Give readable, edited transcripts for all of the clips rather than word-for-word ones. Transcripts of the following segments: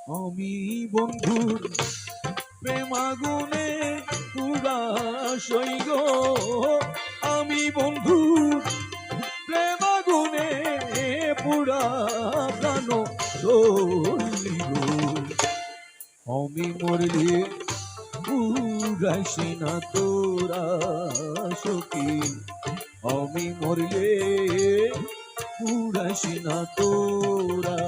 আমি বন্ধুর প্রেমাগুনে পুরা সইগ, আমি বন্ধুর প্রেমাগুনে পুরা প্রাণ সইগ। আমি মরলে পুরাইছে না তোরা সখী, আমি মরলে পুরাইছে না তোরা।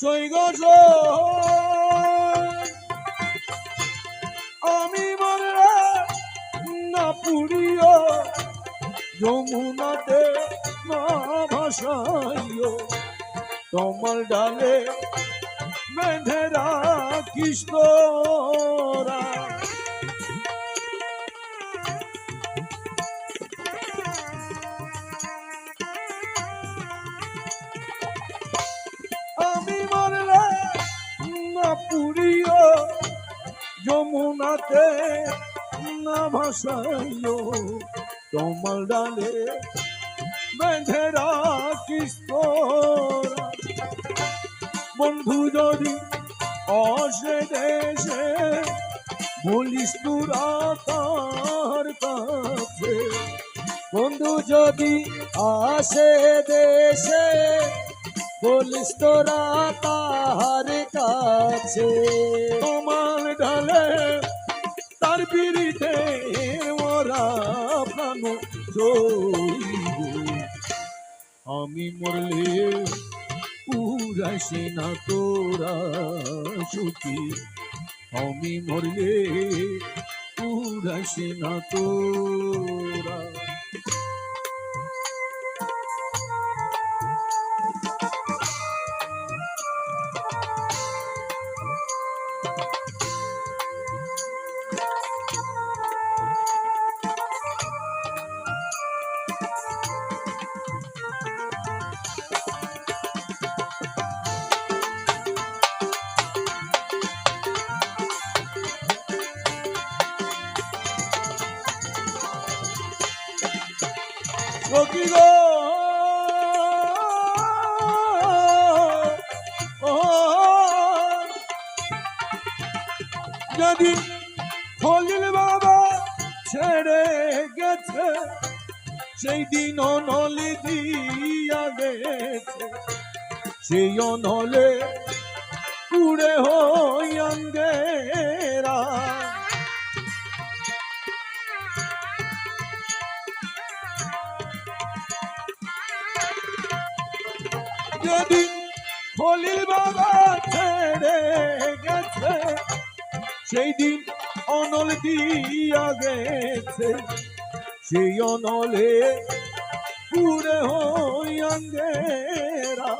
সইগ আমি মরলে না পুরিও, যমুনাতে না ভাসাইও, তোমার ডালে বেঁধে রাখিস তোরা। আমি মরলে না পুরিও, যমুনাতে না ভাসাইও, তোমার ডালে বেঁধে রাখিস তোরা। বন্ধু যদি আসে দেশে, বলিস তোরা তার কাছে, বন্ধু যদি আসে দেশে, বলিস তোরা তাহার কাছে। তোমার ডালে তার পিড়িতে মোরা প্রাণ সইব, আমি মরলে পুরাইছে না তোরা সখী, আমি মরলে পুরাইছে না তোরা। সখী গো যেদিন খলিল বাবা ছেড়ে গেছে, সেই দিন অনলে দিয়া গেছে, সেই অনলে পুড়ে হই অঙ্গেরা। যেদিন খলিল বাবা ছেড়ে গেছে, সেই দিন অনল দিয়া গেছে, সেই অনলে পুরে হই অঙ্গেরা।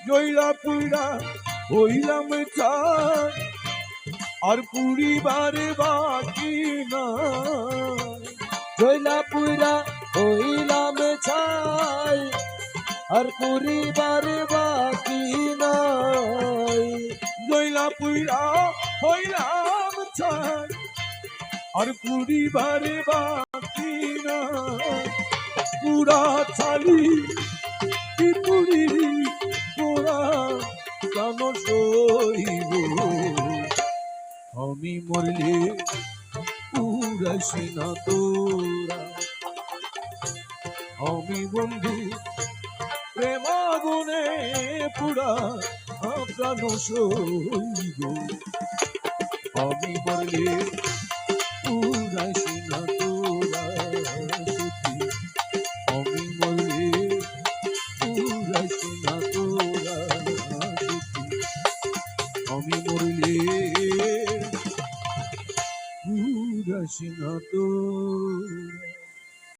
জইলা পুইরা হইলাম চাই, আর পুরিবার বাকি না, জইলা পুইরা হইলাম চাই, আর পুরিবার বাকি নাই। জইলা পুইরা হইলাম চাই, আর পুরিবার বাকি নাই। পুরা ছালি কি পুরি পোড়া কেন সইব, আমি মরলে পুরাইছে না তোরা। আমি বন্ধু প্রেমাগুনে পুরা প্রাণ সইব, আমি মরলে পুরাইছে না তোরা সখী, আমি মরলে পুরাইছে না তোরা সখী, আমি মরলে পুরাইছে না তোরা।